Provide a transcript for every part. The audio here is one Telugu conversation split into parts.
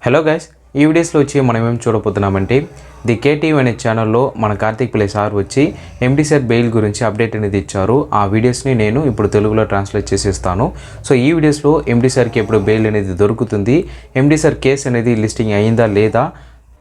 హలో గైస్, ఈ వీడియోస్లో వచ్చి మనం ఏం చూడబోతున్నామంటే ది కేటీవీ అనే ఛానల్లో మన కార్తిక్ పిల్లై సార్ వచ్చి ఎండి సార్ బెయిల్ గురించి అప్డేట్ అనేది ఇచ్చారు. ఆ వీడియోస్ని నేను ఇప్పుడు తెలుగులో ట్రాన్స్లేట్ చేసేస్తాను. సో ఈ వీడియోస్లో ఎండి సార్కి ఎప్పుడు బెయిల్ అనేది దొరుకుతుంది, ఎండి సార్ కేసు అనేది లిస్టింగ్ అయిందా లేదా,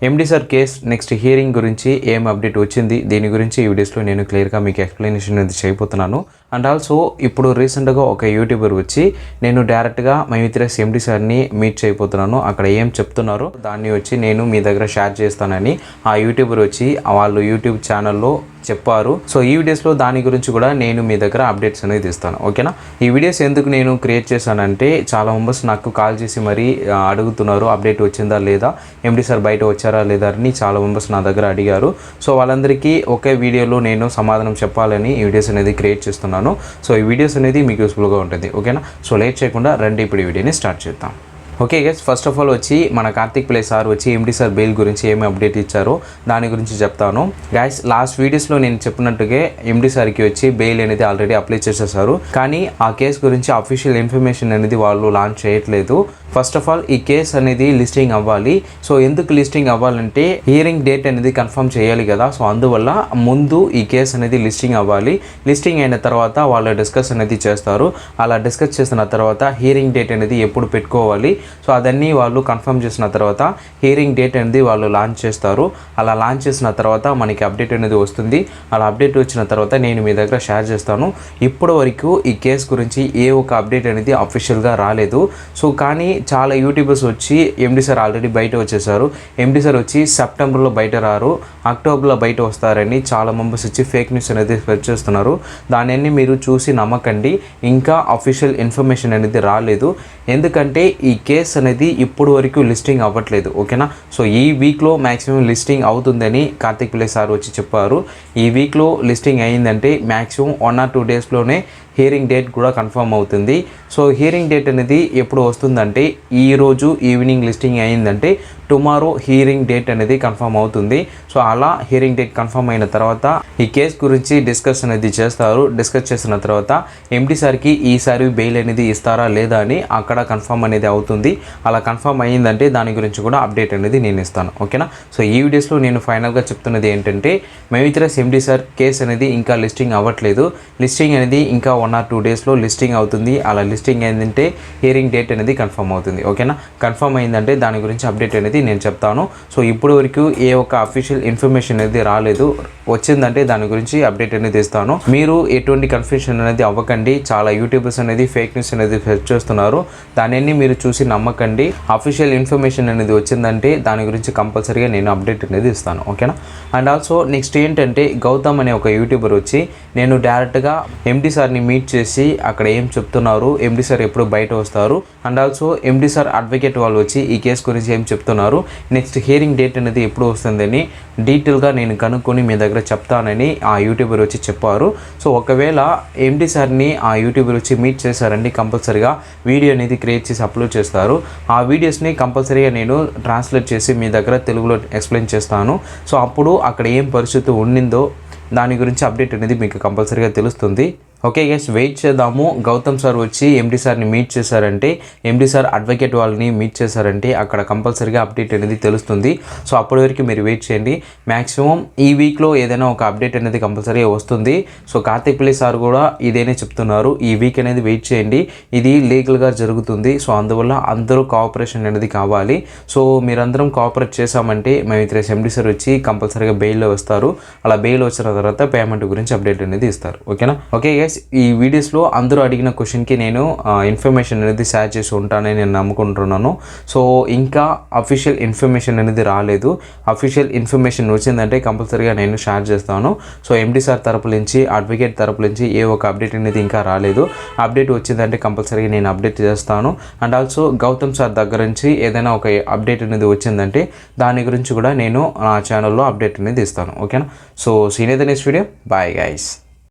MD sir case next hearing గురించి ఏం అప్డేట్ వచ్చింది, దీని గురించి ఈ వీడియోస్లో నేను క్లియర్గా మీకు ఎక్స్ప్లెనేషన్ అనేది చేయబోతున్నాను. అండ్ ఆల్సో ఇప్పుడు రీసెంట్గా ఒక యూట్యూబర్ వచ్చి నేను డైరెక్ట్గా మైత్రేస్ ఎండి సార్ని మీట్ చేయబోతున్నాను, అక్కడ ఏం చెప్తున్నారో దాన్ని వచ్చి నేను మీ దగ్గర షేర్ చేస్తానని ఆ యూట్యూబర్ వచ్చి వాళ్ళు యూట్యూబ్ ఛానల్లో చెప్పారు. సో ఈ వీడియోస్లో దాని గురించి కూడా నేను మీ దగ్గర అప్డేట్స్ అనేది ఇస్తాను. ఓకేనా, ఈ వీడియోస్ ఎందుకు నేను క్రియేట్ చేశానంటే చాలా మెంబర్స్ నాకు కాల్ చేసి మరీ అడుగుతున్నారు అప్డేట్ వచ్చిందా లేదా, ఎండి సార్ బయట వచ్చారా లేదా అని చాలా మెంబర్స్ నా దగ్గర అడిగారు. సో వాళ్ళందరికీ ఒకే వీడియోలో నేను సమాధానం చెప్పాలని ఈ వీడియోస్ అనేది క్రియేట్ చేస్తున్నాను. సో ఈ వీడియోస్ అనేది మీకు యూస్ఫుల్గా ఉంటుంది. ఓకేనా, సో లేట్ చేయకుండా రండి ఇప్పుడు ఈ వీడియోని స్టార్ట్ చేద్దాం. Okay guys, first of all వచ్చి మన కార్తిక్ పిల్లై సార్ వచ్చి ఎండి సార్ బెయిల్ గురించి ఏమి అప్డేట్ ఇచ్చారో దాని గురించి చెప్తాను. గైస్, లాస్ట్ వీడియోస్లో నేను చెప్పినట్టుగా ఎండి సార్కి వచ్చి బెయిల్ అనేది ఆల్రెడీ అప్లై చేసేసారు, కానీ ఆ కేసు గురించి అఫీషియల్ ఇన్ఫర్మేషన్ అనేది వాళ్ళు లాంచ్ చేయట్లేదు. ఫస్ట్ ఆఫ్ ఆల్ ఈ కేసు అనేది లిస్టింగ్ అవ్వాలి. సో ఎందుకు లిస్టింగ్ అవ్వాలంటే హియరింగ్ డేట్ అనేది కన్ఫర్మ్ చేయాలి కదా. సో అందువల్ల ముందు ఈ కేసు అనేది లిస్టింగ్ అవ్వాలి. లిస్టింగ్ అయిన తర్వాత వాళ్ళు డిస్కస్ అనేది చేస్తారు. అలా డిస్కస్ చేసిన తర్వాత హియరింగ్ డేట్ అనేది ఎప్పుడు పెట్టుకోవాలి, సో అదన్నీ వాళ్ళు కన్ఫర్మ్ చేసిన తర్వాత హియరింగ్ డేట్ అనేది వాళ్ళు లాంచ్ చేస్తారు. అలా లాంచ్ చేసిన తర్వాత మనకి అప్డేట్ అనేది వస్తుంది. అలా అప్డేట్ వచ్చిన తర్వాత నేను మీ దగ్గర షేర్ చేస్తాను. ఇప్పటి వరకు ఈ కేసు గురించి ఏ ఒక అప్డేట్ అనేది అఫీషియల్గా రాలేదు. సో కానీ చాలా యూట్యూబర్స్ వచ్చి ఎండి సార్ ఆల్రెడీ బయట వచ్చేసారు, ఎండి సార్ వచ్చి సెప్టెంబర్లో బయట రారు, అక్టోబర్లో బయట వస్తారని చాలా మెంబర్స్ వచ్చి ఫేక్ న్యూస్ అనేది స్ప్రెడ్ చేస్తున్నారు. దాన్ని మీరు చూసి నమ్మకండి. ఇంకా అఫీషియల్ ఇన్ఫర్మేషన్ అనేది రాలేదు, ఎందుకంటే ఈ కేస్ అనేది ఇప్పుడు వరకు లిస్టింగ్ అవ్వట్లేదు. ఓకేనా, సో ఈ వీక్లో మ్యాక్సిమం లిస్టింగ్ అవుతుందని కార్తిక్ పిల్లై సార్ వచ్చి చెప్పారు. ఈ వీక్లో లిస్టింగ్ అయ్యిందంటే మ్యాక్సిమం 1 or 2 డేస్లోనే హియరింగ్ డేట్ కూడా కన్ఫర్మ్ అవుతుంది. సో హియరింగ్ డేట్ అనేది ఎప్పుడు వస్తుందంటే ఈరోజు ఈవినింగ్ లిస్టింగ్ అయ్యిందంటే టుమారో హియరింగ్ డేట్ అనేది కన్ఫర్మ్ అవుతుంది. సో అలా హియరింగ్ డేట్ కన్ఫర్మ్ అయిన తర్వాత ఈ కేసు గురించి డిస్కస్ అనేది చేస్తారు. డిస్కస్ చేసిన తర్వాత ఎండి సార్కి ఈసారి బెయిల్ అనేది ఇస్తారా లేదా అని అక్కడ కన్ఫర్మ్ అనేది అవుతుంది. అలా కన్ఫర్మ్ అయ్యిందంటే దాని గురించి కూడా అప్డేట్ అనేది నేను ఇస్తాను. ఓకేనా, సో ఈ వీడియోస్లో నేను ఫైనల్గా చెప్తున్నది ఏంటంటే మైత్రేస్ ఎండి సార్ కేసు అనేది ఇంకా లిస్టింగ్ అవ్వట్లేదు. లిస్టింగ్ అనేది ఇంకా 1 or 2 డేస్లో లిస్టింగ్ అవుతుంది. అలా లిస్టింగ్ అయిందంటే హియరింగ్ డేట్ అనేది కన్ఫర్మ్ అవుతుంది. ఓకేనా, కన్ఫర్మ్ అయిందంటే దాని గురించి అప్డేట్ అనేది నేను చెప్తాను. సో ఇప్పుడు వరకు ఏ ఒక్క అఫీషియల్ ఇన్ఫర్మేషన్ అనేది రాలేదు, వచ్చిందంటే దాని గురించి అప్డేట్ అనేది ఇస్తాను. మీరు ఎటువంటి కన్ఫ్యూషన్ అనేది అవ్వకండి. చాలా యూట్యూబర్స్ అనేది ఫేక్ న్యూస్ అనేది సెర్చ్ చేస్తున్నారు, దానిని మీరు చూసి నమ్మకండి. అఫీషియల్ ఇన్ఫర్మేషన్ అనేది వచ్చిందంటే దాని గురించి కంపల్సరీగా నేను అప్డేట్ అనేది ఇస్తాను. ఓకేనా, అండ్ ఆల్సో నెక్స్ట్ ఏంటంటే గౌతమ్ అనే ఒక యూట్యూబర్ వచ్చి నేను డైరెక్ట్గా ఎండి సార్ని మీట్ చేసి అక్కడ ఏం చెప్తున్నారు, ఎండి సార్ ఎప్పుడు బయట వస్తారు, and also MD sir advocate వాళ్ళు వచ్చి ఈ కేసు గురించి ఏం చెప్తున్నారు, నెక్స్ట్ హియరింగ్ డేట్ అనేది ఎప్పుడు వస్తుందని డీటెయిల్గా నేను కనుక్కొని మీ దగ్గర చెప్తానని ఆ యూట్యూబర్ వచ్చి చెప్పారు. సో ఒకవేళ ఎండి సార్ని ఆ యూట్యూబర్ వచ్చి మీట్ చేశారండి కంపల్సరీగా వీడియో అనేది క్రియేట్ చేసి అప్లోడ్ చేస్తారు. ఆ వీడియోస్ని కంపల్సరీగా నేను ట్రాన్స్లేట్ చేసి మీ దగ్గర తెలుగులో ఎక్స్ప్లెయిన్ చేస్తాను. సో అప్పుడు అక్కడ ఏం పరిస్థితి ఉండిందో దాని గురించి అప్డేట్ అనేది మీకు కంపల్సరీగా తెలుస్తుంది. ఓకే గైస్, వెయిట్ చేద్దాము. గౌతమ్ సార్ వచ్చి ఎండి సార్ని మీట్ చేశారంటే, ఎండి సార్ అడ్వకేట్ వాళ్ళని మీట్ చేశారంటే అక్కడ కంపల్సరీగా అప్డేట్ అనేది తెలుస్తుంది. సో అప్పటి వరకు మీరు వెయిట్ చేయండి. మ్యాక్సిమం ఈ వీక్లో ఏదైనా ఒక అప్డేట్ అనేది కంపల్సరీగా వస్తుంది. సో కార్తిక్ పిల్లై సార్ కూడా ఇదేనే చెప్తున్నారు, ఈ వీక్ అనేది వెయిట్ చేయండి, ఇది లీగల్గా జరుగుతుంది. సో అందువల్ల అందరూ కోఆపరేషన్ అనేది కావాలి. సో మీరందరం కోఆపరేట్ చేశామంటే మైత్రేస్ ఎండి సార్ వచ్చి కంపల్సరీగా బెయిల్లో వస్తారు. అలా బెయిల్ వచ్చిన తర్వాత పేమెంట్ గురించి అప్డేట్ అనేది ఇస్తారు. ఓకేనా, ఓకే గైస్, ఈ వీడియోస్లో అందరూ అడిగిన క్వశ్చన్కి నేను ఇన్ఫర్మేషన్ అనేది షేర్ చేసి ఉంటానని నేను నమ్ముకుంటున్నాను. సో ఇంకా అఫీషియల్ ఇన్ఫర్మేషన్ అనేది రాలేదు. అఫీషియల్ ఇన్ఫర్మేషన్ వచ్చిందంటే కంపల్సరీగా నేను షేర్ చేస్తాను. సో ఎండి సార్ తరపు నుంచి అడ్వకేట్ తరపు నుంచి ఏ ఒక అప్డేట్ అనేది ఇంకా రాలేదు. అప్డేట్ వచ్చిందంటే కంపల్సరీగా నేను అప్డేట్ చేస్తాను. అండ్ ఆల్సో గౌతమ్ సార్ దగ్గర నుంచి ఏదైనా ఒక అప్డేట్ అనేది వచ్చిందంటే దాని గురించి కూడా నేను నా ఛానల్లో అప్డేట్ అనేది ఇస్తాను. ఓకేనా, so seen the next video. Bye guys.